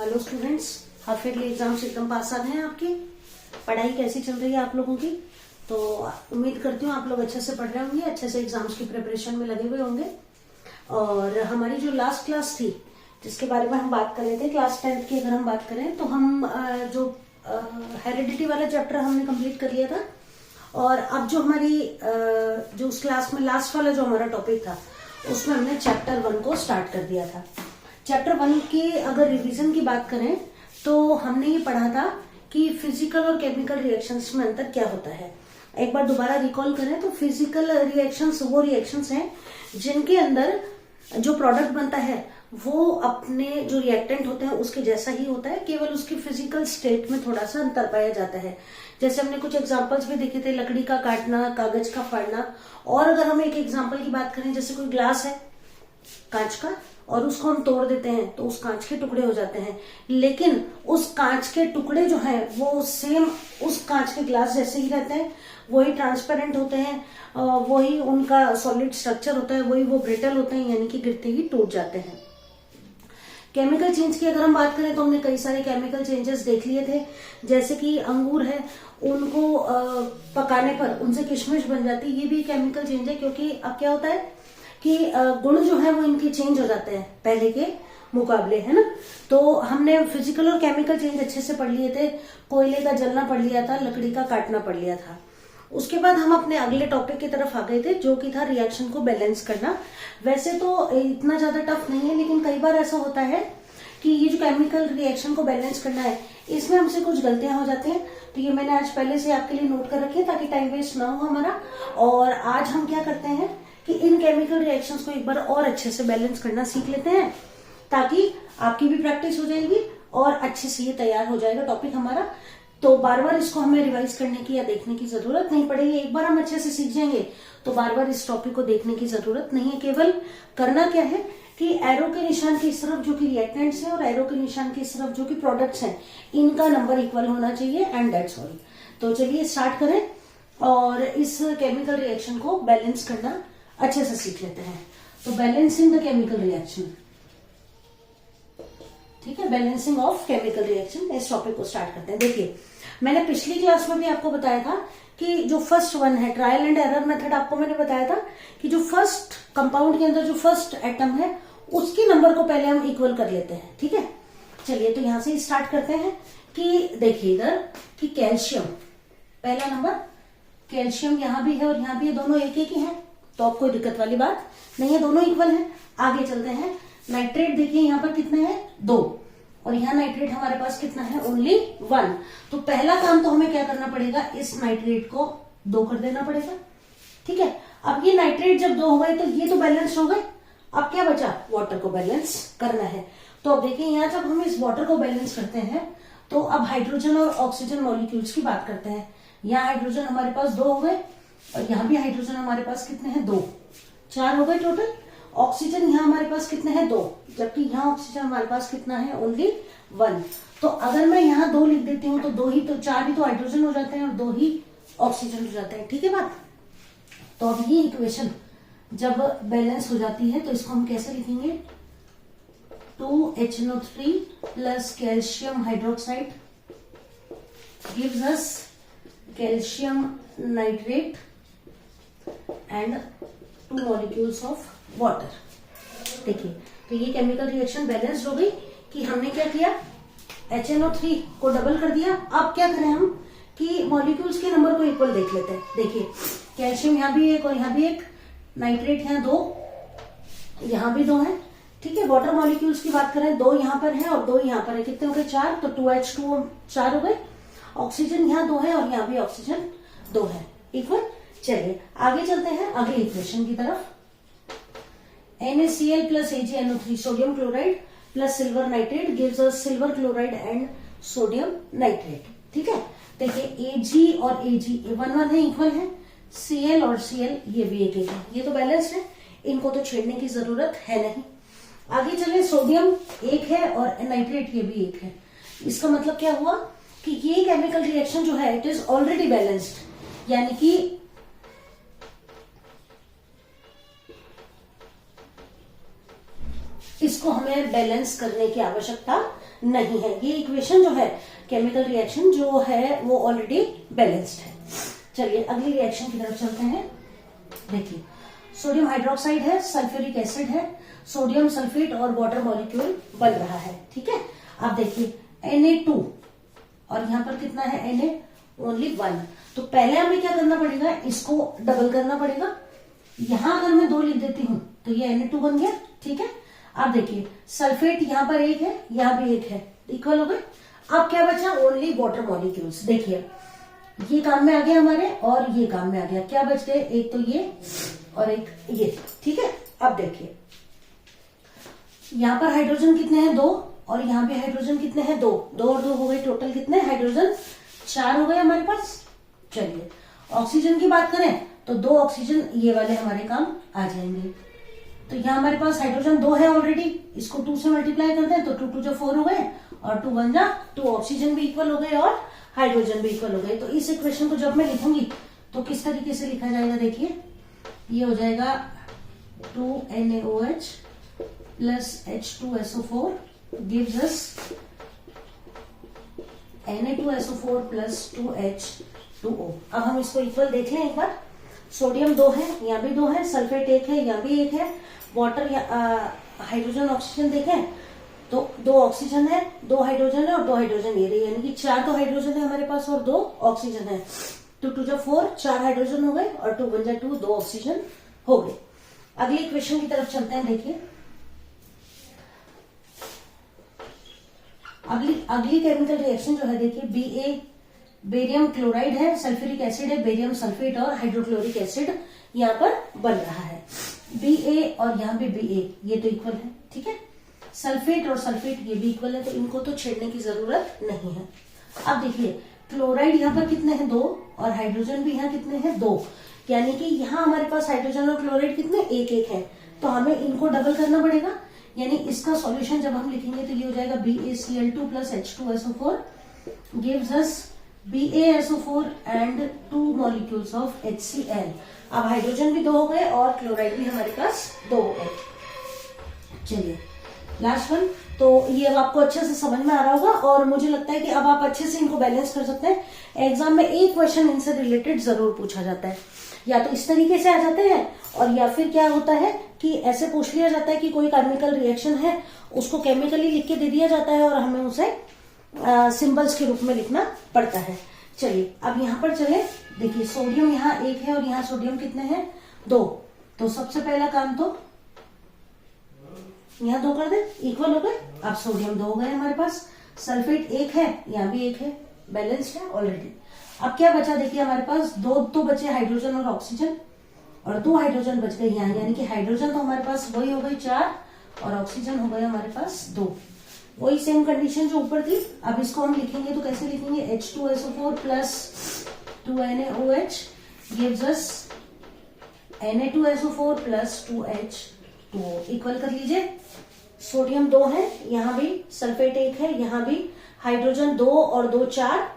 Hello students, half yearly exams एकदम पास आ गए हैं आपके। पढ़ाई कैसी चल रही है आप लोगों की? तो उम्मीद करती हूँ आप लोग अच्छे से पढ़ रहे होंगे, अच्छे से एग्जाम्स की प्रिपरेशन में लगे हुए होंगे। और हमारी जो लास्ट क्लास थी जिसके बारे में हम बात कर रहे थे, क्लास 10th की अगर हम बात करें तो हम जो हेरिडिटी वाला चैप्टर हमने कंप्लीट कर लिया था। और अब जो हमारी जो उस क्लास में लास्ट वाला जो हमारा टॉपिक था उसमें हमने चैप्टर 1 को स्टार्ट कर दिया था। चैप्टर 1 की अगर रिवीजन की बात करें तो हमने ये पढ़ा था कि फिजिकल और केमिकल रिएक्शंस में अंतर क्या होता है। एक बार दोबारा रिकॉल करें तो फिजिकल रिएक्शंस वो रिएक्शंस हैं जिनके अंदर जो प्रोडक्ट बनता है वो अपने जो रिएक्टेंट होते हैं उसके जैसा ही होता है, केवल उसकी फिजिकल स्टेट में थोड़ा सा अंतर पाया जाता है। जैसे हमने कुछ एग्जांपल्स भी देखे थे, लकड़ी का काटना, कागज का फाड़ना। और अगर हम एक एग्जांपल की बात करें, जैसे कोई ग्लास है कांच का और उसको हम तोड़ देते हैं तो उस कांच के टुकड़े हो जाते हैं, लेकिन उस कांच के टुकड़े जो हैं वो सेम उस कांच के ग्लास जैसे ही रहते हैं, वही ट्रांसपेरेंट होते हैं, वही उनका सॉलिड स्ट्रक्चर होता है, वही वो ब्रिटल होते हैं, यानी कि गिरते ही टूट जाते हैं। केमिकल चेंज की अगर हम बात करें तो हमने कई सारे केमिकल चेंजेस देख लिए थे। जैसे कि अंगूर है, उनको पकाने पर उनसे किशमिश बन जाती है, ये भी केमिकल चेंज है। क्योंकि अब क्या होता है कि गुण जो है वो इनके चेंज हो जाते हैं पहले के मुकाबले, है ना। तो हमने फिजिकल और केमिकल चेंज अच्छे से पढ़ लिए थे। कोयले का जलना पढ़ लिया था, लकड़ी का काटना पढ़ लिया था। उसके बाद हम अपने अगले टॉपिक की तरफ आ गए थे जो कि था रिएक्शन को बैलेंस करना। वैसे तो इतना ज्यादा टफ नहीं है, लेकिन कई बार ऐसा होता है कि ये जो केमिकल रिएक्शन को बैलेंस करना है इसमें हमसे कुछ गलतियां हो जाती हैं। तो ये मैंने आज पहले से आपके लिए नोट कर रखी है ताकि टाइम वेस्ट ना हो हमारा। और आज हम क्या करते हैं कि इन केमिकल रिएक्शंस को एक बार और अच्छे से बैलेंस करना सीख लेते हैं, ताकि आपकी भी प्रैक्टिस हो जाएगी और अच्छे से ये तैयार हो जाएगा टॉपिक हमारा। तो बार बार इसको हमें रिवाइज करने की या देखने की जरूरत नहीं पड़ेगी। एक बार हम अच्छे से सीख जाएंगे तो बार बार इस टॉपिक को देखने की जरूरत नहीं है। केवल करना क्या है कि एरो के निशान की तरफ जो कि रिएक्टेंट्स हैं और एरो के निशान की तरफ जो कि प्रोडक्ट्स हैं, इनका नंबर इक्वल होना चाहिए, एंड दैट्स ऑल। तो चलिए स्टार्ट करें और इस केमिकल रिएक्शन को बैलेंस करना अच्छे से सीख लेते हैं। तो बैलेंसिंग द केमिकल रिएक्शन, ठीक है, बैलेंसिंग ऑफ केमिकल रिएक्शन, इस टॉपिक को स्टार्ट करते हैं। देखिए, मैंने पिछली क्लास में भी आपको बताया था कि जो फर्स्ट वन है ट्रायल एंड एरर मेथड, आपको मैंने बताया था कि जो फर्स्ट कंपाउंड के अंदर जो फर्स्ट एटम है उसके नंबर को पहले हम इक्वल कर लेते हैं, ठीक है। चलिए तो यहां से स्टार्ट करते हैं कि देखिए इधर कि कैल्शियम पहला नंबर, कैल्शियम यहां भी है और यहां भी है, दोनों एक ही हैं, तो अब कोई दिक्कत वाली बात नहीं है, दोनों इक्वल है। आगे चलते हैं, नाइट्रेट देखिए यहाँ पर कितने हैं, 2, और यहाँ नाइट्रेट हमारे पास कितना है, ओनली 1। तो पहला काम तो हमें क्या करना पड़ेगा, इस नाइट्रेट को 2 कर देना पड़ेगा, ठीक है। अब ये नाइट्रेट जब 2 हो गए तो ये तो बैलेंस हो गए। अब क्या बचा, वाटर को बैलेंस करना है। तो अब देखिए यहाँ जब हम इस वाटर को बैलेंस करते हैं तो अब हाइड्रोजन और ऑक्सीजन मॉलिक्यूल्स की बात करते हैं। यहाँ हाइड्रोजन हमारे पास 2 हो गए और यहाँ भी हाइड्रोजन हमारे पास कितने हैं, 2, 4 हो गए टोटल। ऑक्सीजन यहाँ हमारे पास कितने हैं, 2, जबकि यहाँ ऑक्सीजन हमारे पास कितना है, ओनली 1। तो अगर मैं यहाँ 2 लिख देती हूँ तो 2 ही तो 4 ही तो हाइड्रोजन हो जाते हैं और 2 ही ऑक्सीजन हो जाते हैं, ठीक है बात। तो अब ये इक्वेशन जब बैलेंस हो जाती है तो इसको हम कैसे लिखेंगे, 2HNO3 plus calcium hydroxide gives us calcium nitrate and 2 molecules of water. देखिए तो ये केमिकल रिएक्शन बैलेंस हो गई कि हमने क्या किया, HNO3 को डबल कर दिया। अब क्या करें हम कि मॉलिक्यूल्स के नंबर को इक्वल देख लेते हैं। देखिए कैल्शियम यहाँ भी एक और यहाँ भी एक, नाइट्रेट यहाँ 2, यहाँ भी 2 है, ठीक है। वाटर मॉलिक्यूल्स की बात करें, 2 यहाँ पर है और 2 यहाँ पर है, कितने हो गए, 4। तो 2H2 4 हो गए। ऑक्सीजन यहाँ 2 है और यहाँ भी ऑक्सीजन 2 है, इक्वल। चलिए आगे चलते हैं अगले इक्वेशन की तरफ। NaCl plus AgNO3 sodium chloride plus silver nitrate gives us silver chloride and sodium nitrate, ठीक है। देखिए Ag और Ag 1-1 है, इक्वल है। Cl और Cl ये भी एक है, ये तो बैलेंस्ड है, इनको तो छेड़ने की जरूरत है नहीं। आगे चले, सोडियम 1 है और नाइट्रेट ये भी 1 है। इसका मतलब क्या हुआ कि ये केमिकल रिएक्शन जो है इट इज ऑलरेडी बैलेंस्ड, यानी कि इसको इसको हमें बैलेंस करने की आवश्यकता नहीं है। ये इक्वेशन जो है केमिकल रिएक्शन जो है वो ऑलरेडी बैलेंस्ड है। चलिए अगली रिएक्शन की तरफ चलते हैं। देखिए सोडियम हाइड्रोक्साइड है, सल्फ्यूरिक एसिड है, सोडियम सल्फेट और वाटर मॉलिक्यूल बन रहा है। ठीक है, आप देखिए Na2 और यहाँ पर कितना है Na ओनली 1। तो पहले हमें क्या करना पड़ेगा, इसको डबल करना पड़ेगा। यहां अगर मैं 2 लिख देती हूं तो ये Na2 बन गया। ठीक है, आप देखिए सल्फेट यहाँ पर 1 है, यहाँ भी 1 है, इक्वल हो गए। अब क्या बचा, ओनली वाटर मॉलिक्यूल्स। देखिए ये काम में आ गया हमारे और ये काम में आ गया। क्या बच गए, एक तो ये और एक ये। ठीक है, अब देखिए यहाँ पर हाइड्रोजन कितने हैं, 2, और यहाँ पे हाइड्रोजन कितने हैं, 2 और 2 हो गए, टोटल कितने हाइड्रोजन 4 हो गए हमारे पास। चलिए ऑक्सीजन की बात करें तो 2 ऑक्सीजन ये वाले हमारे काम आ जाएंगे। तो यहाँ हमारे पास हाइड्रोजन 2 है ऑलरेडी, इसको 2 से मल्टीप्लाई करते हैं तो 2 2 4 हो गए और 2 1 2, ऑक्सीजन भी इक्वल हो गए और हाइड्रोजन भी इक्वल हो गए। तो इस इक्वेशन को जब मैं लिखूंगी तो किस तरीके से लिखा जाएगा, देखिए ये हो जाएगा 2NaOH plus H2SO4 gives us Na2SO4 plus 2H2O। अब हम इसको इक्वल देख लें एक बार। सोडियम 2 है, यहाँ भी 2 है, सल्फेट 1 है, यहाँ भी 1 है, वाटर हाइड्रोजन ऑक्सीजन देखें तो 2 ऑक्सीजन है, 2 हाइड्रोजन है और 2 हाइड्रोजन ये रही, यानी कि 4 तो हाइड्रोजन है हमारे पास और 2 ऑक्सीजन है। 2 2 4, 4 हाइड्रोजन हो गए और 2 1 2, 2 ऑक्सीजन हो गए। अगली इक्वेशन की तरफ चलते हैं। देखिए अगली केमिकल रिएक्शन जो है, देखिए Ba बेरियम क्लोराइड है, सल्फ्यूरिक एसिड है, बेरियम सल्फेट और हाइड्रोक्लोरिक एसिड यहाँ पर बन रहा है। Ba और यहाँ भी Ba ये तो इक्वल है। ठीक है, सल्फेट और सल्फेट ये भी इक्वल है, तो इनको तो छेड़ने की जरूरत नहीं है। अब देखिए क्लोराइड यहाँ पर कितने हैं, 2, और हाइड्रोजन भी यहाँ कितने हैं, 2, यानी कि यहाँ हमारे पास हाइड्रोजन और क्लोराइड कितने 1 1 है, तो हमें इनको डबल करना पड़ेगा। यानी इसका सॉल्यूशन जब हम लिखेंगे तो ये हो जाएगा BaCl2 plus H2SO4 gives us BaSO4 and 2 molecules of HCl। अब हाइड्रोजन भी 2 हो गए और क्लोराइड भी हमारे पास 2 हो गए। चलिए लास्ट वन, तो ये अब आपको अच्छे से समझ में आ रहा होगा और मुझे लगता है कि अब आप अच्छे से इनको बैलेंस कर सकते हैं। एग्जाम में एक क्वेश्चन इनसे रिलेटेड जरूर पूछा जाता है, या तो इस तरीके से आ जाते हैं और या फिर क्या होता है कि ऐसे पूछ लिया जाता है कि कोई केमिकल रिएक्शन है, उसको केमिकली लिख के दे दिया जाता है और हमें उसे सिंबल्स के रूप में लिखना पड़ता है। चलिए अब यहाँ पर चले, देखिए सोडियम यहाँ 1 है और यहाँ सोडियम कितने हैं, 2। तो सबसे पहला काम तो यहाँ 2 कर दे, इक्वल हो गए। अब सोडियम 2 हो गए हमारे पास, सल्फेट 1 है, यहाँ भी 1 है, बैलेंस्ड है ऑलरेडी। अब क्या बचा, देखिए हमारे पास 2 तो बचे हाइड्रोजन और ऑक्सीजन, और 2 हाइड्रोजन बच गए यहाँ, यानी कि हाइड्रोजन तो हमारे पास वही हो गई 4 और ऑक्सीजन हो गए हमारे पास 2। वही सेम कंडीशन जो ऊपर थी। अब इसको हम लिखेंगे तो कैसे लिखेंगे, H2SO4 plus 2NaOH gives us Na2SO4 plus 2H2O। Equal कर लीजिए, सोडियम 2 है, यहाँ भी सल्फेट 1 है, यहाँ भी हाइड्रोजन 2 और 2 4,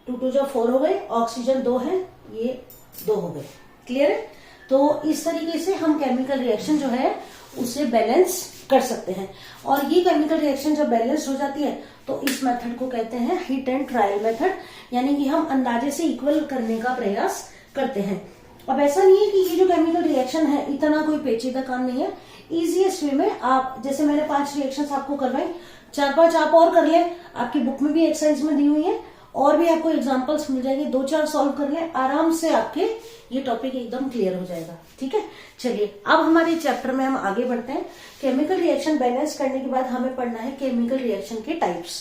2 2 4 हो गए, ऑक्सीजन 2 है, ये 2 हो गए। क्लियर है? तो इस तरीके से हम केमिकल रिएक्शन जो है उसे बैलेंस कर सकते हैं। और ये केमिकल रिएक्शन जब बैलेंस हो जाती है तो इस मेथड को कहते हैं हिट एंड ट्रायल मेथड, यानी कि हम अंदाजे से इक्वल करने का प्रयास करते हैं। अब ऐसा नहीं है कि ये जो केमिकल रिएक्शन है इतना कोई पेचीदा काम नहीं है। इजीएस्ट वे में आप, जैसे मैंने 5 रिएक्शंस आपको करवाई, 4-5 आप और कर ले, आपकी बुक में भी एक्सरसाइज में दी हुई है, और भी आपको एग्जांपल्स मिल जाएंगे, 2-4 सॉल्व कर ले, आराम से आपके ये टॉपिक एकदम क्लियर हो जाएगा। ठीक है, चलिए अब हमारे चैप्टर में हम आगे बढ़ते हैं। केमिकल रिएक्शन बैलेंस करने के बाद हमें पढ़ना है केमिकल रिएक्शन के टाइप्स।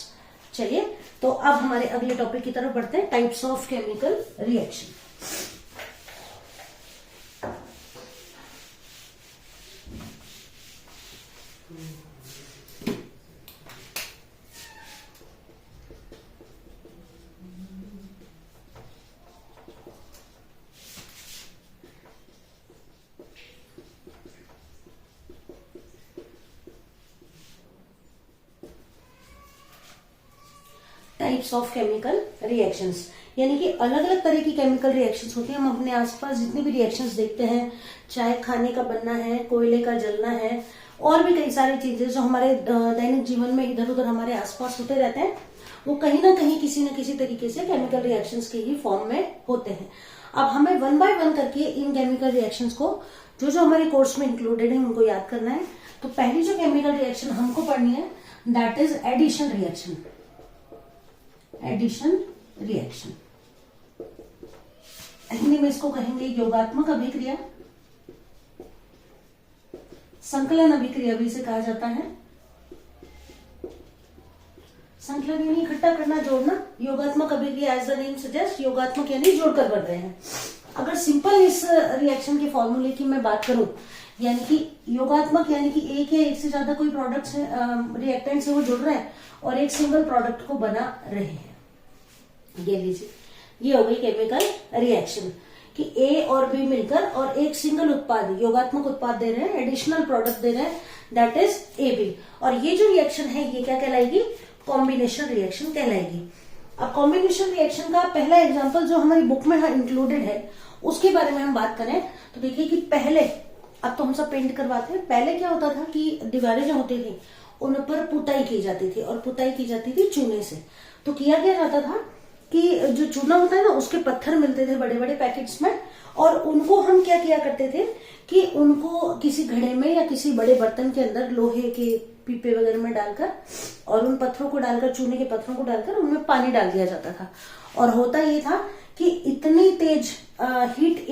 चलिए तो अब हमारे अगले टॉपिक की तरफ बढ़ते हैं, types of chemical reaction. Types of chemical reactions, यानी कि अलग अलग तरह की केमिकल रिएक्शंस होती हैं। हम अपने आसपास जितनी भी रिएक्शंस देखते हैं, चाहे खाने का बनना है, कोयले का जलना है, और भी कई सारे चीजें जो हमारे दैनिक जीवन में इधर उधर हमारे आसपास होते रहते हैं, वो कहीं ना कहीं किसी न किसी तरीके से केमिकल रिएक्शंस के ही फॉर्म में होते हैं। अब हमें वन बाय वन करके इन केमिकल रिएक्शंस को जो जो हमारे कोर्स में इंक्लूडेड है उनको याद करना है। तो पहली जो केमिकल रिएक्शन हमको पढ़नी है that is addition reaction. Addition reaction Hindi में इसको कहेंगे योगात्मक अभिक्रिया, संकलन अभिक्रिया भी इसे कहा जाता है। संकलन यानी इकट्ठा करना, जोड़ना। योगात्मक अभिक्रिया एज द नेम सजेस्ट, योगात्मक यानी जोड़कर बन रहे हैं। अगर सिंपल इस रिएक्शन के फॉर्मूले की मैं बात करूं, यानी कि योगात्मक यानी कि एक या एक से ज्यादा कोई प्रोडक्ट से रिएक्टेंट से वो जुड़ रहे हैं और एक सिंगल प्रोडक्ट को बना रहे हैं। ये लीजिए, ये हो गई केमिकल रिएक्शन कि ए और बी मिलकर और एक सिंगल उत्पाद, योगात्मक उत्पाद दे रहे हैं, एडिशनल प्रोडक्ट दे रहे हैं, दैट इज ए बी। और ये जो रिएक्शन है ये क्या कहलाएगी? कॉम्बिनेशन रिएक्शन कहलाएगी। अब कॉम्बिनेशन रिएक्शन का पहला एग्जांपल जो हमारी बुक में इंक्लूडेड है उसके बारे में हम बात करें तो देखिए कि पहले, अब तो हम सब पेंट करवाते हैं, पहले क्या होता था कि दीवारें जो होती थी उन पर पुताई की जाती थी और पुताई की जाती थी चूने से। तो किया क्या जाता था कि जो चूना होता है ना उसके पत्थर मिलते थे बड़े बड़े पैकेट्स में, और उनको हम क्या किया करते थे कि उनको किसी घड़े में या किसी बड़े बर्तन के अंदर लोहे के पीपे वगैरह में डालकर और उन पत्थरों को डालकर, चूने के पत्थरों को डालकर उनमें पानी डाल दिया जाता था। और होता ये था कि इतनी तेज हीट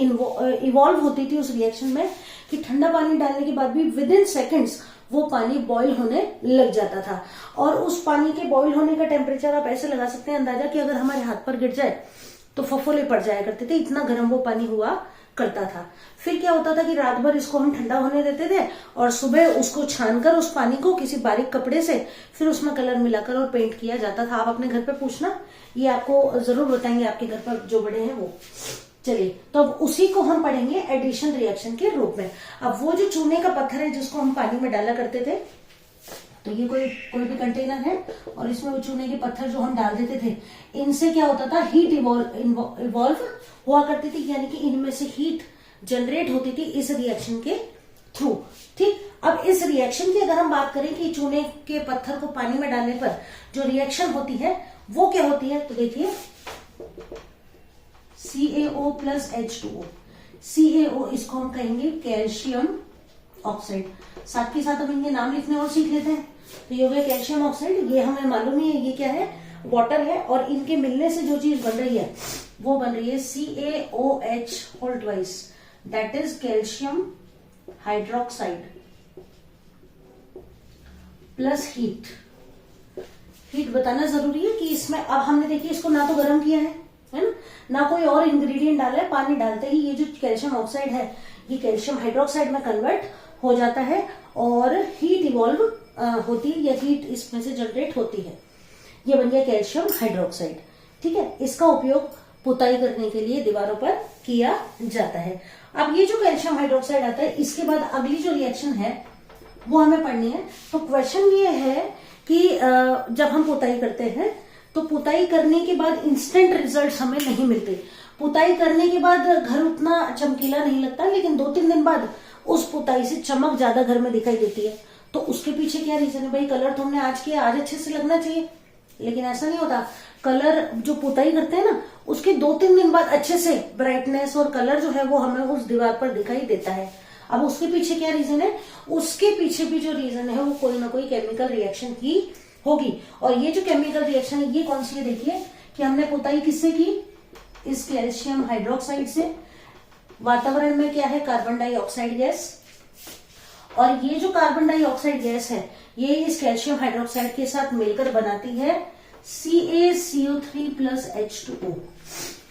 इवॉल्व होती थी उस रिएक्शन में कि ठंडा पानी डालने के बाद भी विद इन सेकेंड्स वो पानी बॉईल होने लग जाता था। और उस पानी के बॉईल होने का टेम्परेचर आप ऐसे लगा सकते हैं अंदाजा कि अगर हमारे हाथ पर गिर जाए तो फफोले पड़ जाया करते थे, इतना गर्म वो पानी हुआ करता था। फिर क्या होता था कि रात भर इसको हम ठंडा होने देते थे और सुबह उसको छानकर उस पानी को किसी बारीक कपड़े से फिर उसमें कलर मिलाकर और पेंट किया जाता था। आप अपने घर पे पूछना, ये आपको जरूर बताएंगे आपके घर पर जो बड़े हैं वो। चलिए, तो अब उसी को हम पढ़ेंगे एडिशन रिएक्शन के रूप में। अब वो जो चूने का पत्थर है जिसको हम पानी में डाला करते थे, तो ये कोई भी कंटेनर है और इसमें वो चूने के पत्थर जो हम डाल देते थे, इनसे क्या होता था, हीट इवॉल्व हुआ करती थी, यानी कि इनमें से हीट जनरेट होती थी इस रिएक्शन के थ्रू। ठीक, अब इस रिएक्शन की अगर हम बात करें कि चूने के पत्थर को पानी में डालने पर जो रिएक्शन होती है वो क्या होती है, तो देखिए CaO प्लस H2O। CaO इसको हम कहेंगे कैल्शियम ऑक्साइड। साथ के साथ हम इनके नाम लिखने और सीख लेते हैं। तो ये हो गया कैल्शियम ऑक्साइड, ये हमें मालूम ही है ये क्या है, वाटर है। और इनके मिलने से जो चीज बन रही है वो बन रही है CaOH whole twice, that is calcium hydroxide plus heat. Heat बताना जरूरी है कि इसमें अब हमने देखिए इसको ना तो गर्म किया है ना, ना कोई और इंग्रेडिएंट डाला है। पानी डालते ही ये जो कैल्शियम ऑक्साइड है ये कैल्शियम हाइड्रोक्साइड में कन्वर्ट हो जाता है और हीट इवॉल्व होती है या हीट इसमें से जनरेट होती है। ये बन गया कैल्शियम हाइड्रोक्साइड। ठीक है, इसका उपयोग पुताई करने के लिए दीवारों पर किया जाता है। अब ये जो कैल्शियम हाइड्रोक्साइड आता है, इसके बाद अगली जो रिएक्शन है वो हमें पढ़नी है। तो क्वेश्चन ये है कि जब हम पुताई करते हैं तो पुताई करने के बाद इंस्टेंट रिजल्ट्स हमें नहीं मिलते। पुताई करने के बाद घर उतना चमकीला नहीं लगता, लेकिन 2-3 दिन बाद उस पुताई से चमक ज्यादा घर में दिखाई देती है। तो उसके पीछे क्या रीजन है? भाई कलर तो हमने आज किया, आज अच्छे से लगना चाहिए, लेकिन ऐसा नहीं होता। कलर जो पुताई करते हैं ना, उसके 2-3 दिन बाद अच्छे से ब्राइटनेस और कलर जो है वो हमें उस दीवार पर दिखाई देता है। अब उसके पीछे क्या रीजन है? उसके पीछे भी जो रीजन है वो कोई ना कोई केमिकल रिएक्शन की होगी। और ये जो केमिकल रिएक्शन है ये कौन सी है? देखिए कि हमने पुताई किससे की? इस कैल्शियम हाइड्रोक्साइड से। वातावरण में क्या है? Carbon dioxide gas. और ये जो कार्बन डाइऑक्साइड गैस है ये इस कैल्शियम हाइड्रोक्साइड के साथ मिलकर बनाती है CaCO3 प्लस H2O।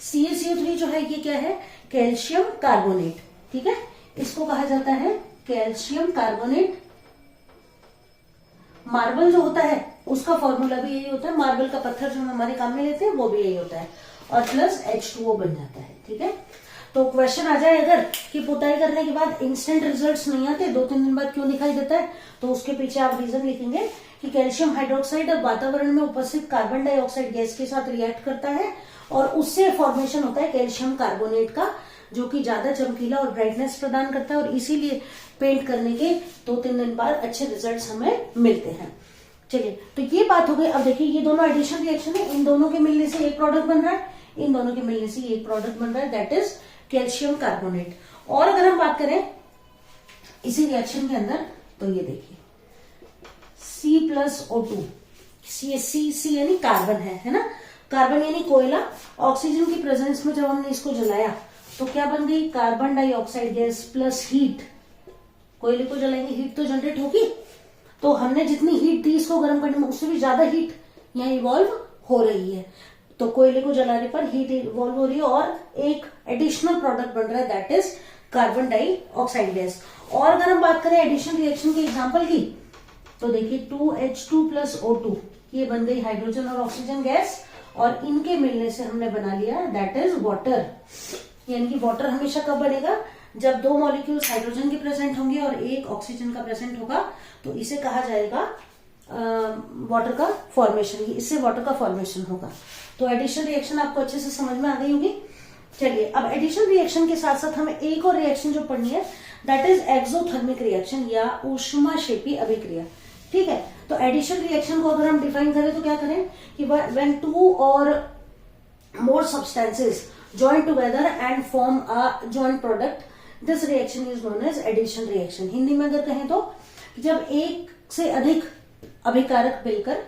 CaCO3 जो है ये क्या है? Calcium carbonate. ठीक है, इसको कहा जाता है कैल्शियम कार्बोनेट। मार्बल जो होता है उसका फॉर्मूला भी यही होता है, मार्बल का पत्थर जो हम हमारे काम में लेते हैं वो भी यही होता है, और प्लस H2O बन जाता है। ठीक है, तो क्वेश्चन आ जाए अगर कि पुताई करने के बाद इंस्टेंट रिजल्ट्स नहीं आते, 2-3 दिन बाद क्यों दिखाई देता है, तो उसके पीछे आप रीजन लिखेंगे कि कैल्शियम हाइड्रोक्साइड अब वातावरण में उपस्थित कार्बन डाइऑक्साइड गैस के साथ रिएक्ट करता है और उससे फॉर्मेशन होता है कैल्शियम कार्बोनेट का, जो कि ज्यादा चमकीला और ब्राइटनेस प्रदान करता है और इसीलिए पेंट करने के 2-3 दिन बाद अच्छे रिजल्ट्स हमें मिलते हैं। चलिए, तो ये बात हो गई। अब देखिए, ये दोनों एडिशन रिएक्शन है, इन दोनों के मिलने से एक प्रोडक्ट बन रहा है, इन दोनों के मिलने से एक प्रोडक्ट बन रहा है, दैट इज कैल्शियम कार्बोनेट। और अगर हम बात करें इसी रिएक्शन के अंदर, तो ये देखिए C+O2, सी यानी कार्बन है ना, कार्बन यानी कोयला। ऑक्सीजन की प्रेजेंस में जब हमने इसको जलाया तो क्या बन गई, carbon dioxide gas plus heat. कोयले को जलाएंगे, हीट तो जनरेट होगी, तो हमने जितनी हीट दी इसको गर्म करने में, उससे भी ज्यादा हीट यहाँ इवॉल्व हो रही है। तो कोयले को जलाने पर हीट इवॉल्व हो रही है और एक एडिशनल प्रोडक्ट बन रहा है, that is carbon dioxide gas. और अगर हम बात करें एडिशन रिएक्शन के एग्जांपल की, तो देखिए 2H2 + O2, ये बन गई हाइड्रोजन और ऑक्सीजन गैस, और इनके मिलने से हमने बना लिया दैट इज वाटर। यानी कि वाटर हमेशा कब बनेगा, जब 2 मॉलिक्यूल्स हाइड्रोजन के प्रेजेंट होंगे और एक ऑक्सीजन का प्रेजेंट होगा, तो इसे कहा जाएगा वाटर का फॉर्मेशन, इससे वाटर का फॉर्मेशन होगा। तो एडिशन रिएक्शन आपको अच्छे से समझ में आ गई होगी। चलिए, अब एडिशन रिएक्शन के साथ साथ हमें एक और रिएक्शन जो पढ़नी है, दैट इज एक्सोथर्मिक रिएक्शन या ऊष्माक्षेपी अभिक्रिया। ठीक है, तो एडिशन रिएक्शन को अगर हम डिफाइन करें तो क्या करें कि व्हेन 2 और more substances join together and form a joint product, this reaction is known as addition reaction। Hindi में अगर कहें तो जब एक से अधिक अभिकारक मिलकर,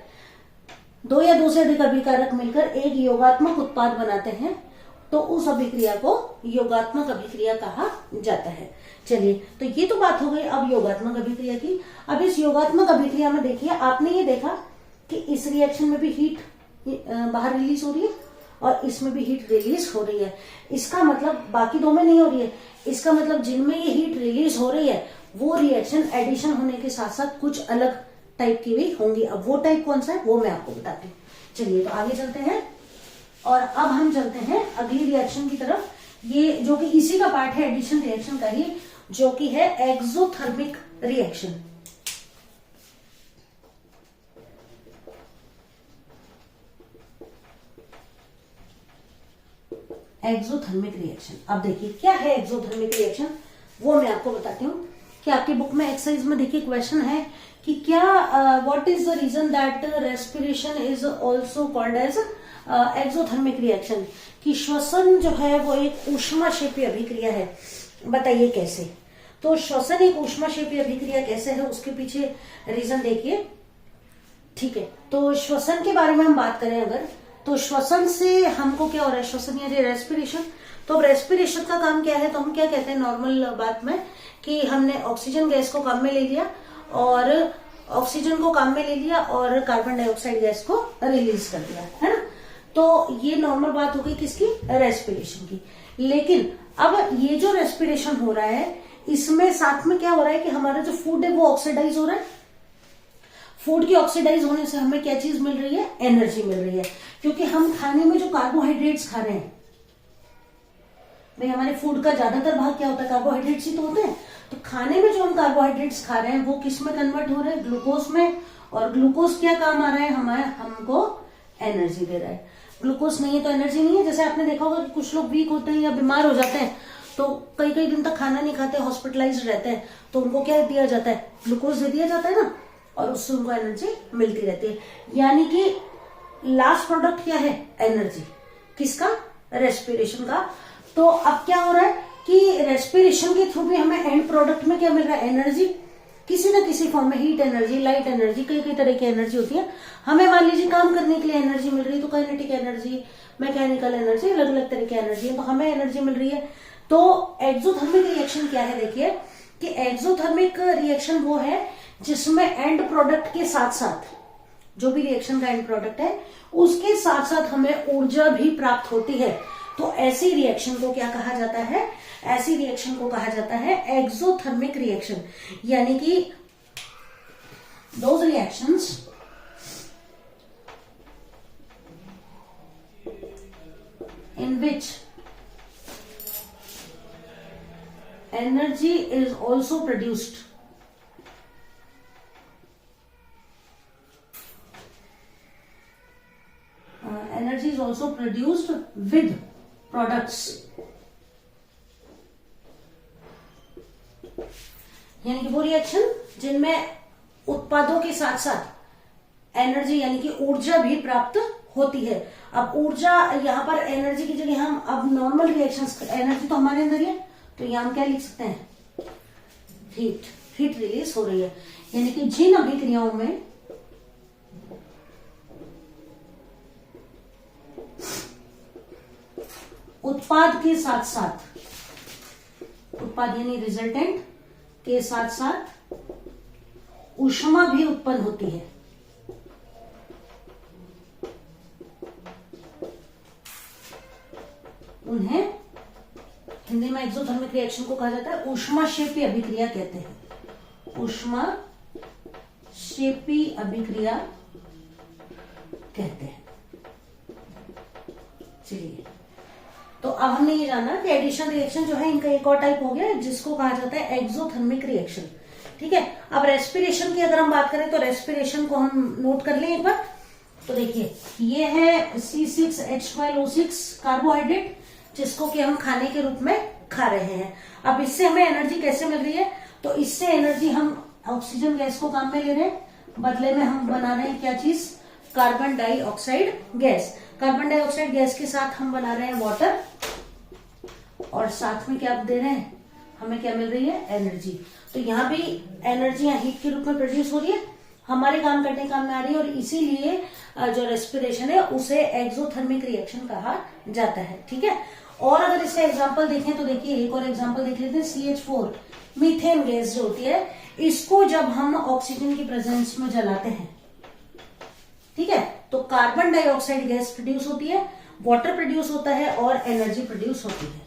2 या 2 से अधिक अभिकारक मिलकर एक योगात्मक उत्पाद बनाते हैं, तो उस अभिक्रिया को योगात्मक अभिक्रिया कहा जाता है। चलिए, तो ये तो बात हो गई अब योगात्मक अभिक्रिया की। अब इस योगात्मक अभिक्रिया में देखिए, आपने ये देखा कि इस रिएक्शन में भी हीट बाहर रिलीज हो रही है और इसमें भी हीट रिलीज हो रही है। इसका मतलब बाकी 2 में नहीं हो रही है, इसका मतलब जिनमें ये हीट रिलीज हो रही है वो रिएक्शन एडिशन होने के साथ साथ कुछ अलग टाइप की भी होंगी। अब वो टाइप कौन सा है वो मैं आपको बताती हूँ। चलिए, तो आगे चलते हैं और अब हम चलते हैं अगली रिएक्शन की तरफ, ये जो कि इसी का पार्ट है एडिशन रिएक्शन का ही, जो कि है एक्सोथर्मिक रिएक्शन। एक्सोथर्मिक रिएक्शन, अब देखिए क्या है एक्सोथर्मिक रिएक्शन, वो मैं आपको बताती हूँ। कि आपकी बुक में एक्सरसाइज में देखिए क्वेश्चन है कि क्या what is the reason that respiration is also called as exothermic reaction, कि श्वसन जो है वो एक ऊष्माक्षेपी अभिक्रिया है, बताइए कैसे। तो श्वसन एक ऊष्माक्षेपी अभिक्रिया कैसे है, उसके पीछे रीजन देखिए। ठीक है, तो श्वसन के बारे में हम बात करें अगर, तो श्वसन से हमको क्या हो रहा है, श्वसन यानी रेस्पिरेशन। तो रेस्पिरेशन का काम क्या है, तो हम क्या कहते हैं नॉर्मल बात में कि हमने ऑक्सीजन गैस को काम में ले लिया और ऑक्सीजन को काम में ले लिया और कार्बन डाइऑक्साइड गैस को रिलीज कर दिया, है ना। तो ये नॉर्मल बात हो गई किसकी, रेस्पिरेशन की। लेकिन अब ये जो रेस्पिरेशन हो रहा है, इसमें साथ में क्या हो रहा है कि हमारा जो फूड है वो ऑक्सीडाइज हो रहा है। फूड की ऑक्सीडाइज होने से हमें क्या चीज मिल रही है, एनर्जी मिल रही है, क्योंकि हम खाने में जो कार्बोहाइड्रेट्स खा रहे हैं, भाई हमारे फूड का ज्यादातर भाग क्या होता है, कार्बोहाइड्रेट्स ही तो होते हैं। तो खाने में जो हम कार्बोहाइड्रेट्स खा रहे हैं वो किस में कन्वर्ट हो रहे हैं, ग्लूकोज में। और ग्लूकोज क्या काम आ रहा है, हमको एनर्जी दे रहा है। ग्लूकोज नहीं है तो एनर्जी नहीं है। जैसे आपने देखा होगा कि कुछ लोग वीक होते हैं या बीमार हो जाते हैं, तो कई कई दिन तक खाना नहीं खाते, हॉस्पिटलाइज रहते हैं, तो उनको क्या दिया जाता है, ग्लूकोज दे दिया जाता है ना, और उससे उनको एनर्जी मिलती रहती है। यानी कि लास्ट प्रोडक्ट क्या है, एनर्जी, किसका, रेस्पिरेशन का। तो अब क्या हो रहा है कि रेस्पिरेशन के थ्रू भी हमें एंड प्रोडक्ट में क्या मिल रहा है, एनर्जी, किसी ना किसी फॉर्म में, हीट एनर्जी, लाइट एनर्जी, कई कई तरह की एनर्जी होती है। हमें मान लीजिए काम करने के लिए एनर्जी मिल रही है, तो काइनेटिक एनर्जी, मैकेनिकल एनर्जी, अलग अलग तरह की एनर्जी है, तो हमें एनर्जी मिल रही है। तो एक्सोथर्मिक रिएक्शन क्या है, देखिए कि एक्सोथर्मिक रिएक्शन वो है जिसमें एंड प्रोडक्ट के साथ साथ, जो भी रिएक्शन का एंड प्रोडक्ट है उसके साथ साथ हमें ऊर्जा भी प्राप्त होती है। तो ऐसी रिएक्शन को क्या कहा जाता है, ऐसी रिएक्शन को कहा जाता है एक्सोथर्मिक रिएक्शन। यानी कि those reactions in which energy is also produced, energy is also produced with products, यानी कि वो रिएक्शन जिनमें उत्पादों के साथ साथ एनर्जी यानी कि ऊर्जा भी प्राप्त होती है। अब ऊर्जा यहाँ पर एनर्जी की जगह हम अब नॉर्मल रिएक्शंस, एनर्जी तो हमारे अंदर ही है, तो यहाँ हम क्या लिख सकते हैं, हीट रिलीज हो रही है। यानी कि जिन अभिक्रियाओं में उत्पाद के साथ साथ, उत्पाद यानी रिजल्टेंट के साथ साथ ऊष्मा भी उत्पन्न होती है, उन्हें हिंदी में एक्सोथर्मिक रिएक्शन को कहा जाता है ऊष्माक्षेपी अभिक्रिया कहते हैं। ऊष्माक्षेपी अभिक्रिया कहते हैं। चलिए, तो अब हमने ये जाना कि एडिशन रिएक्शन जो है इनका एक और टाइप हो गया जिसको कहा जाता है एक्सोथर्मिक रिएक्शन। ठीक है, अब रेस्पिरेशन की अगर हम बात करें तो रेस्पिरेशन को हम नोट कर लें एक बार। तो देखिए, ये है C6H12O6 कार्बोहाइड्रेट जिसको कि हम खाने के रूप में खा रहे हैं। अब इससे हमें एनर्जी कैसे मिल रही है, तो इससे एनर्जी हम ऑक्सीजन गैस को काम में ले रहे हैं, बदले में हम बना रहे हैं क्या चीज, carbon dioxide gas. Carbon dioxide gas के साथ हम बना रहे हैं वाटर, और साथ में क्या दे रहे हैं, हमें क्या मिल रही है, एनर्जी। तो यहाँ भी एनर्जी हीट के रूप में प्रोड्यूस हो रही है, हमारे काम करने काम में आ रही है, और इसीलिए जो रेस्पिरेशन है उसे एक्सोथर्मिक रिएक्शन कहा जाता है। ठीक है, और अगर इसका एग्जांपल देखें तो देखिए, एक और एग्जांपल देख लेते हैं। CH4 मीथेन गैस जो होती है, इसको जब हम ऑक्सीजन की प्रेजेंस में जलाते हैं, ठीक है, तो कार्बन डाइऑक्साइड गैस प्रोड्यूस होती है, वाटर प्रोड्यूस होता है और एनर्जी प्रोड्यूस होती है।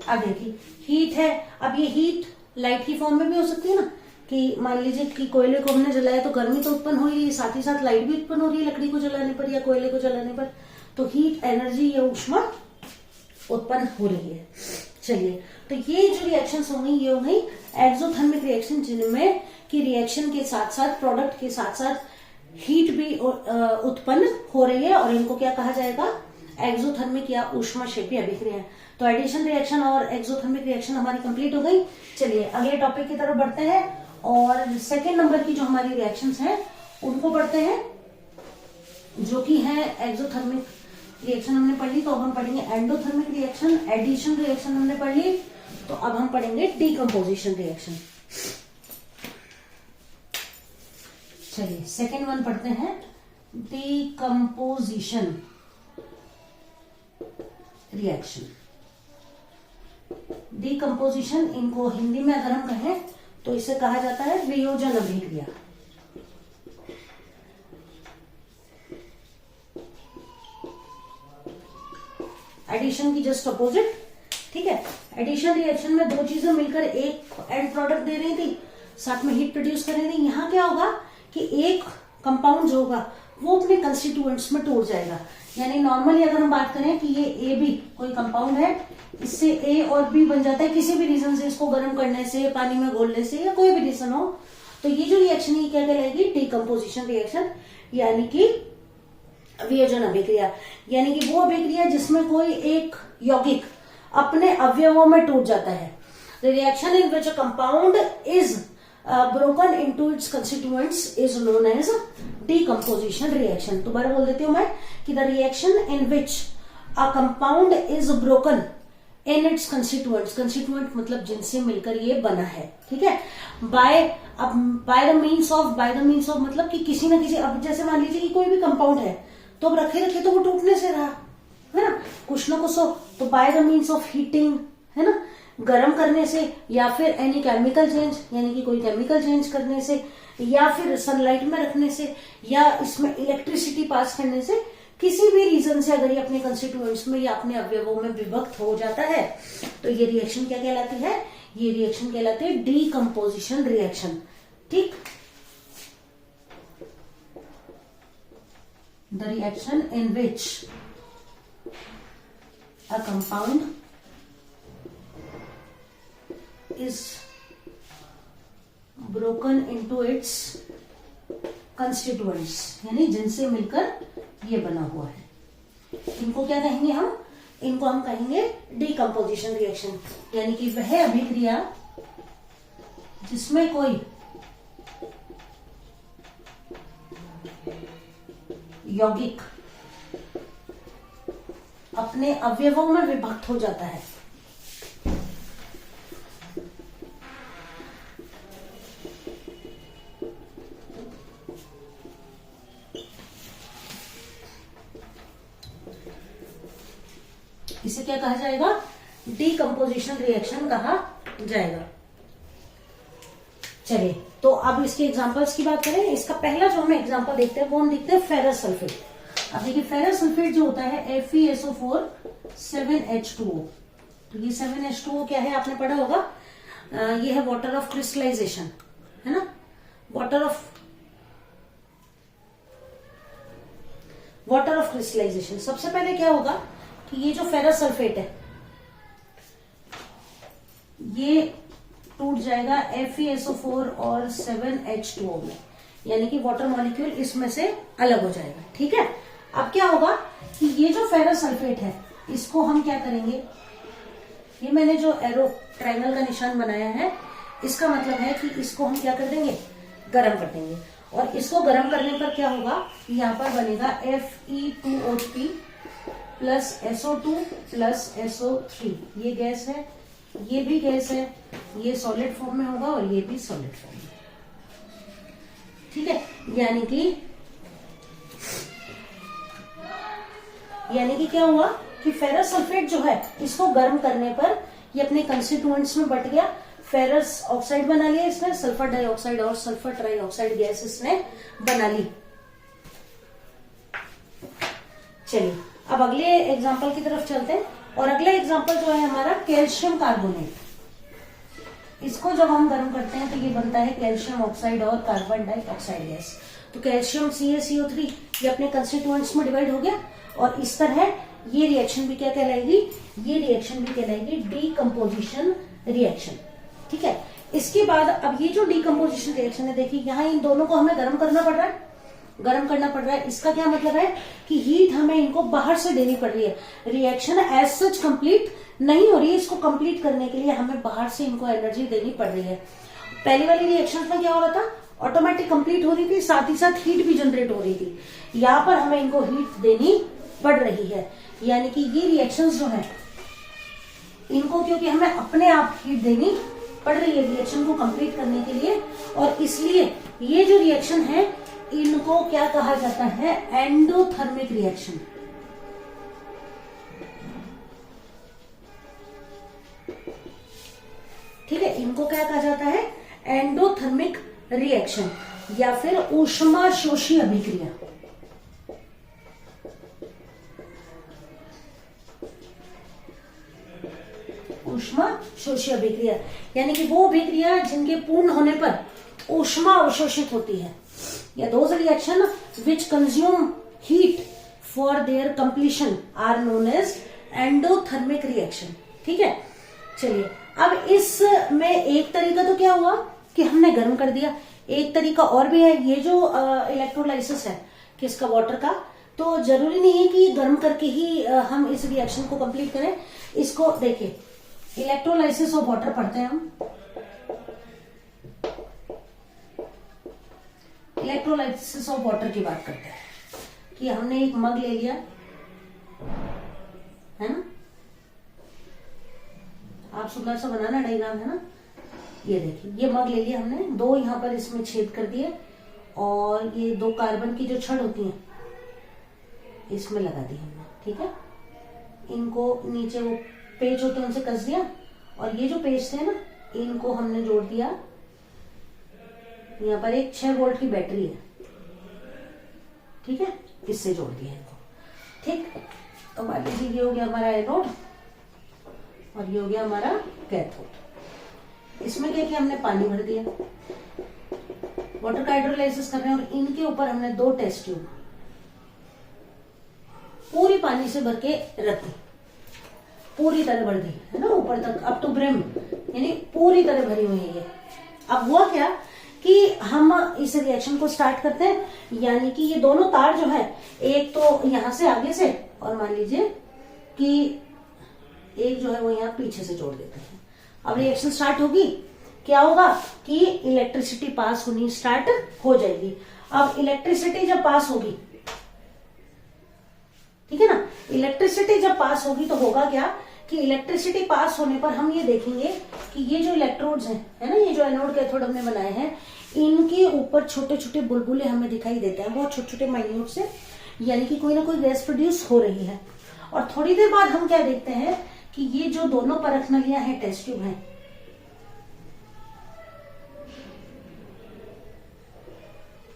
अब देखिए, हीट है, अब ये हीट लाइट की फॉर्म में भी हो सकती है ना, कि मान लीजिए कि कोयले को हमने जलाया तो गर्मी तो उत्पन्न हो रही है, साथ ही साथ लाइट भी उत्पन्न हो रही है लकड़ी को जलाने पर या कोयले को जलाने पर, तो हीट एनर्जी या ऊष्मा उत्पन्न हो रही है। चलिए, तो ये जो रिएक्शंस होंगी ये हो गई एक्सोथर्मिक रिएक्शन, जिनमें कि रिएक्शन के साथ साथ, प्रोडक्ट के साथ साथ हीट भी उत्पन्न हो रही है, और इनको क्या कहा जाएगा, एक्सोथर्मिक या ऊष्माक्षेपी अभिक्रिया। तो एडिशन रिएक्शन और एक्सोथर्मिक रिएक्शन हमारी कंप्लीट हो गई। चलिए अगले टॉपिक की तरफ बढ़ते हैं, और सेकेंड नंबर की जो हमारी रिएक्शंस हैं उनको पढ़ते हैं, जो कि है एक्सोथर्मिक रिएक्शन हमने पढ़ ली, तो अब हम पढ़ेंगे एंडोथर्मिक रिएक्शन। एडिशन रिएक्शन हमने पढ़ ली, तो अब हम पढ़ेंगे डीकम्पोजिशन रिएक्शन। चलिए सेकेंड वन पढ़ते हैं, डीकम्पोजिशन रिएक्शन। डीकम्पोजिशन, इनको हिंदी में अगर हम कहें तो इसे कहा जाता है वियोजन अभिक्रिया। एडिशन की जस्ट अपोजिट। ठीक है, एडिशन रिएक्शन में दो चीजें मिलकर एक एंड प्रोडक्ट दे रही थी, साथ में हीट प्रोड्यूस कर रही थी। यहाँ क्या होगा कि एक कंपाउंड जो होगा वो अपने कंस्टिट्यूएंट्स में टूट जाएगा। यानी नॉर्मली अगर हम बात करें कि ये ए बी कोई कंपाउंड है, इससे ए और बी बन जाता है किसी भी रीजन से, इसको गर्म करने से, पानी में घोलने से, या कोई भी रीजन हो, तो ये जो रिएक्शन है क्या कहलाएगी, डीकम्पोजिशन रिएक्शन, यानी कि वियोजन अभिक्रिया। यानी कि वो अभिक्रिया जिसमें कोई एक यौगिक अपने अवयवों में टूट जाता है। The reaction in which a compound is broken into its constituents is known as decomposition reaction। दोबारा बोल देती हूं मैं कि the reaction in which a compound is broken in its constituents, constituent मतलब जिनसे मिलकर ये बना है, ठीक है, by the means of मतलब कि किसी ना किसी, अब जैसे मान लीजिए कि कोई भी कंपाउंड है तो अब रखे तो वो टूटने से रहा है ना, कुछ ना कुछ हो, तो by the means of heating, है ना, गर्म करने से, या फिर एनी केमिकल चेंज यानी कि कोई केमिकल चेंज करने से, या फिर सनलाइट में रखने से, या इसमें इलेक्ट्रिसिटी पास करने से, किसी भी रीजन से अगर ये अपने कंस्टिट्यूएंट्स में या अपने अवयवों में विभक्त हो जाता है, तो ये रिएक्शन क्या कहलाती है, ये रिएक्शन कहलाती है डीकम्पोजिशन रिएक्शन। ठीक, the reaction in which a compound is broken into its constituents, यानी जिनसे मिलकर ये बना हुआ है, इनको क्या कहेंगे हम, इनको हम कहेंगे डीकम्पोजिशन रिएक्शन, यानी कि वह अभिक्रिया जिसमें कोई यौगिक अपने अवयवों में विभक्त हो जाता है। इसे क्या कहा जाएगा? डीकम्पोजिशन रिएक्शन कहा जाएगा। चलिए, तो अब इसके एग्जांपल्स की बात करें। इसका पहला जो हम एग्जांपल देखते हैं वो हम देखते हैं फेरस सल्फेट। अब देखिए फेरस सल्फेट जो होता है FeSO4 7H2O। तो ये 7H2O क्या है आपने पढ़ा होगा, ये है वाटर ऑफ क्रिस्टलाइजेशन, है ना, वाटर ऑफ क्रिस्टलाइजेशन। सबसे पहले क्या होगा कि ये जो फेरस सल्फेट है ये टूट जाएगा FeSO4 और 7H2O में, यानी कि वाटर मॉलिक्यूल इसमें से अलग हो जाएगा। ठीक है, अब क्या होगा कि ये जो फेरस सल्फेट है इसको हम क्या करेंगे, ये मैंने जो एरो ट्रायंगल का निशान बनाया है इसका मतलब है कि इसको हम क्या कर देंगे, गर्म कर देंगे। और इसको गर्म करने पर क्या होगा, यहाँ पर बनेगा Fe2O3 plus SO2 plus SO3। ये गैस है, ये भी गैस है, ये सॉलिड फॉर्म में होगा और ये भी सॉलिड फॉर्म में। ठीक है, यानी कि क्या हुआ कि फेरस सल्फेट जो है इसको गर्म करने पर ये अपने कंस्टिट्यूएंट्स में बट गया, फेरस ऑक्साइड बना लिया इसने, सल्फर डाइऑक्साइड और सल्फर ट्राइऑक्साइड गैस इसने बना ली। चलिए, अब अगले एग्जांपल की तरफ चलते हैं। और अगला एग्जांपल जो है हमारा कैल्शियम कार्बोनेट। इसको जब हम गर्म करते हैं तो ये बनता है कैल्शियम ऑक्साइड और कार्बन डाइऑक्साइड गैस। तो कैल्शियम CaCO3 ये अपने कंस्टिट्यूएंट्स में डिवाइड हो गया और इस तरह ये रिएक्शन भी क्या कहलाएगी, ये रिएक्शन भी कहलाएगी डीकम्पोजिशन रिएक्शन। ठीक है, इसके बाद अब ये जो डीकम्पोजिशन रिएक्शन है, देखिए यहाँ इन दोनों को हमें गर्म करना पड़ रहा है, इसका क्या मतलब है कि हीट हमें इनको बाहर से देनी पड़ रही है। रिएक्शन एज सच कंप्लीट नहीं हो रही है, इसको कंप्लीट करने के लिए हमें बाहर से इनको एनर्जी देनी पड़ रही है। पहली वाली रिएक्शन में क्या हो रहा था, ऑटोमेटिक कंप्लीट हो रही थी, साथ ही साथ हीट भी जनरेट हो रही थी। यहाँ पर हमें इनको हीट देनी पड़ रही है, यानी कि ये रिएक्शंस जो है इनको क्योंकि हमें अपने आप हीट देनी पड़ रही है रिएक्शन को कंप्लीट करने के लिए, और इसलिए ये जो रिएक्शन है इनको क्या कहा जाता है, एंडोथर्मिक रिएक्शन। ठीक है, इनको क्या कहा जाता है, एंडोथर्मिक रिएक्शन या फिर ऊष्माशोषी अभिक्रिया। ऊष्माशोषी अभिक्रिया यानी कि वो अभिक्रिया जिनके पूर्ण होने पर ऊष्मा अवशोषित होती है, या those reaction which consume heat for their completion are known as endothermic reaction। ठीक है, चलिए अब इसमें एक तरीका तो क्या हुआ कि हमने गर्म कर दिया, एक तरीका और भी है, ये जो इलेक्ट्रोलाइसिस है किसका, वाटर का, तो जरूरी नहीं है कि गर्म करके ही हम इस रिएक्शन को कंप्लीट करें। इसको देखिए, इलेक्ट्रोलाइसिस ऑफ वाटर पढ़ते हैं हम, इलेक्ट्रोलाइसिस ऑफ वाटर की बात करते हैं कि हमने एक मग ले लिया है ना, आप सुंदर सा बनाना डायग्राम है ना, ये देखिए ये मग ले लिया हमने, दो यहाँ पर इसमें छेद कर दिए और ये दो कार्बन की जो छड़ होती है इसमें लगा दी हमने। ठीक है, इनको नीचे वो पेच होते हैं उनसे कस दिया, और ये जो पेच थे ना इनको हमने जोड़ दिया, यहाँ पर एक 6 वोल्ट की बैटरी है, ठीक है, इससे जोड़ दिया इनको। ठीक, तो मान लीजिए ये हो गया हमारा एनोड और ये हो गया हमारा कैथोड। इसमें क्या किया हमने, पानी भर दिया, वाटर का हाइड्रोलाइसिस कर रहे हैं, और इनके ऊपर हमने 2 टेस्ट ट्यूब पूरी पानी से भर के रख दी, पूरी तरह भर दी है ना ऊपर तक, अप टू ब्रिम, यानी पूरी तरह भरी हुई है ये। अब हुआ क्या कि हम इस रिएक्शन को स्टार्ट करते हैं, यानी कि ये दोनों तार जो है, एक तो यहां से आगे से, और मान लीजिए कि एक जो है वो यहाँ पीछे से जोड़ देते हैं। अब रिएक्शन स्टार्ट होगी, क्या होगा कि इलेक्ट्रिसिटी पास होनी स्टार्ट हो जाएगी। अब इलेक्ट्रिसिटी जब पास होगी, ठीक है ना, इलेक्ट्रिसिटी जब पास होगी तो होगा क्या कि इलेक्ट्रिसिटी पास होने पर हम ये देखेंगे कि ये जो इलेक्ट्रोड्स हैं, है ना, ये जो एनोड कैथोड हमने बनाए हैं, इनके ऊपर छोटे छोटे बुलबुले हमें दिखाई देते हैं, बहुत छोटे छोटे माइन्यूट से, यानी कि कोई ना कोई गैस प्रोड्यूस हो रही है। और थोड़ी देर बाद हम क्या देखते हैं कि ये जो दोनों परख नलियां हैं, टेस्ट ट्यूब हैं,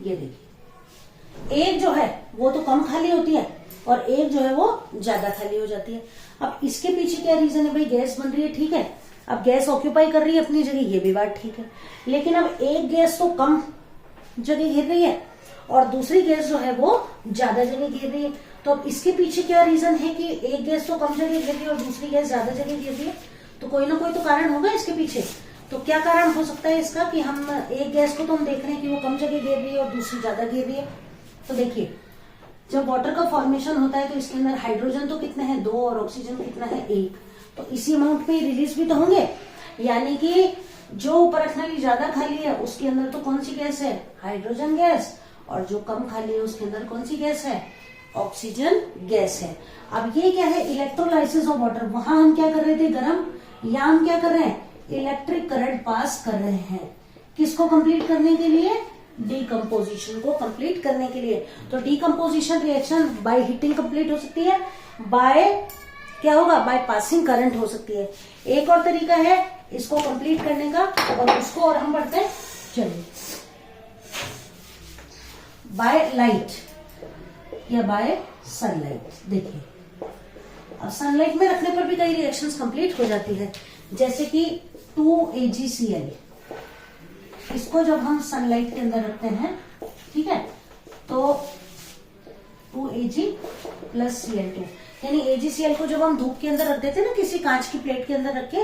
ये देखिए, एक जो है वो तो कम खाली होती है और एक जो है वो ज्यादा खाली हो जाती है। अब इसके पीछे क्या रीजन है भाई, गैस बन रही है, ठीक है, अब गैस ऑक्यूपाई कर रही है अपनी जगह, ये भी बात ठीक है, लेकिन अब एक गैस तो कम जगह घेर रही है और दूसरी गैस जो है वो ज्यादा जगह घेर रही है। तो अब इसके पीछे क्या रीजन है कि एक गैस तो कम जगह घेर रही है और दूसरी गैस ज्यादा जगह घेर रही है, तो कोई ना कोई तो कारण होगा इसके पीछे। तो क्या कारण हो सकता है इसका कि हम एक गैस को तो हम देख रहे हैं कि वो कम जगह घेर रही है और दूसरी ज्यादा घेर रही है। तो देखिए, जब वाटर का फॉर्मेशन होता है तो इसके अंदर हाइड्रोजन तो कितने हैं, 2, और ऑक्सीजन कितना है, 1, तो इसी अमाउंट पे रिलीज भी तो होंगे, यानी कि जो परख नली ज्यादा खाली है उसके अंदर तो कौन सी गैस है, हाइड्रोजन गैस, और जो कम खाली है उसके अंदर कौन सी गैस है, ऑक्सीजन गैस है। अब ये क्या है, इलेक्ट्रोलाइसिस ऑफ वाटर, वहां हम क्या कर रहे थे, गर्म, या हम क्या कर रहे हैं, इलेक्ट्रिक करंट पास कर रहे हैं, किसको कंप्लीट करने के लिए, डीकम्पोजिशन को कंप्लीट करने के लिए। तो decomposition reaction by heating complete हो सकती है, बाय क्या होगा, बाय पासिंग करंट हो सकती है। एक और तरीका है इसको कंप्लीट करने का, और उसको और हम पढ़ते हैं, चलिए, बाय लाइट या बाय सनलाइट। देखिए, अब सनलाइट में रखने पर भी कई रिएक्शंस कंप्लीट हो जाती है, जैसे कि 2AgCl, इसको जब हम सनलाइट के अंदर रखते हैं, ठीक है, तो 2Ag + Cl2, यानी AgCl को जब हम धूप के अंदर रख देते हैं ना, किसी कांच की प्लेट के अंदर रख के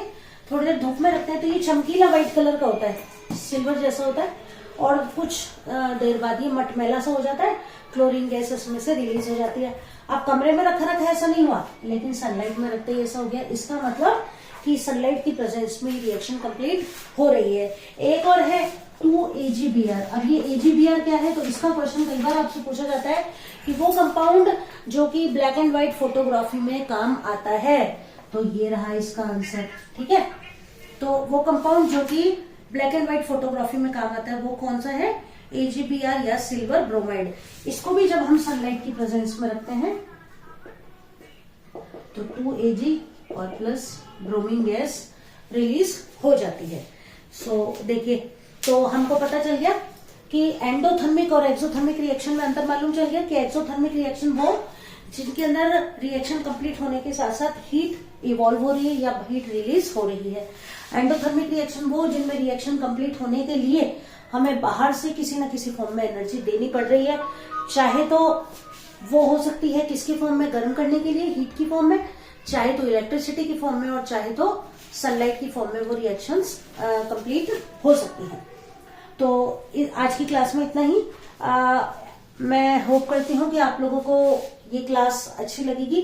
थोड़ी देर धूप में रखते हैं, तो ये चमकीला व्हाइट कलर का होता है, सिल्वर जैसा होता है, और कुछ देर बाद ये मटमैला सा हो जाता है, क्लोरीन गैस इसमें से रिलीज हो जाती है। अब कमरे में रखा रखा ऐसा नहीं हुआ, लेकिन सनलाइट में रखते ही ऐसा हो गया, इसका मतलब कि सनलाइट की प्रेजेंस में रिएक्शन कंप्लीट हो रही है। एक और है 2AgBr। अब ये AgBr क्या है, तो इसका क्वेश्चन कई बार आपसे पूछा जाता है कि वो कंपाउंड जो कि ब्लैक एंड व्हाइट फोटोग्राफी में काम आता है, तो ये रहा इसका आंसर, ठीक है। तो वो कंपाउंड जो कि ब्लैक एंड व्हाइट फोटोग्राफी में काम आता है वो कौन सा है, AgBr या सिल्वर ब्रोमाइड। इसको भी जब हम सनलाइट की प्रेजेंस में रखते हैं तो 2Ag और प्लस ब्रोमीन गैस रिलीज हो जाती है। देखिए, तो हमको पता चल गया कि एंडोथर्मिक और एक्सोथर्मिक रिएक्शन में अंतर मालूम चल गया कि एक्सोथर्मिक रिएक्शन वो जिनके अंदर रिएक्शन कंप्लीट होने के साथ साथ हीट इवॉल्व हो रही है या हीट रिलीज हो रही है। एंडोथर्मिक रिएक्शन वो जिनमें रिएक्शन कंप्लीट होने के लिए हमें बाहर से किसी न किसी फॉर्म में एनर्जी देनी पड़ रही है, चाहे तो वो हो सकती है किसके फॉर्म में, गर्म करने के लिए, हीट की फॉर्म में, चाहे तो इलेक्ट्रिसिटी की फॉर्म में, और चाहे तो सनलाइट की फॉर्म में वो रिएक्शंस कंप्लीट हो सकती हैं। तो आज की क्लास में इतना ही। मैं होप करती हूँ कि आप लोगों को ये क्लास अच्छी लगेगी,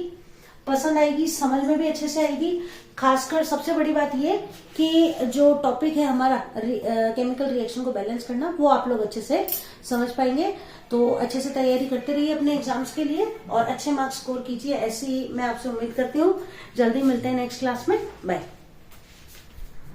पसंद आएगी, समझ में भी अच्छे से आएगी। खासकर सबसे बड़ी बात ये कि जो टॉपिक है हमारा केमिकल रिएक्शन को बैलेंस करना, वो आप लोग अच्छे से समझ पाएंगे। तो अच्छे से तैयारी करते रहिए अपने एग्जाम्स के लिए और अच्छे मार्क्स स्कोर कीजिए, ऐसी मैं आपसे उम्मीद करती हूँ। जल्दी मिलते हैं नेक्स्ट क्लास में, बाय।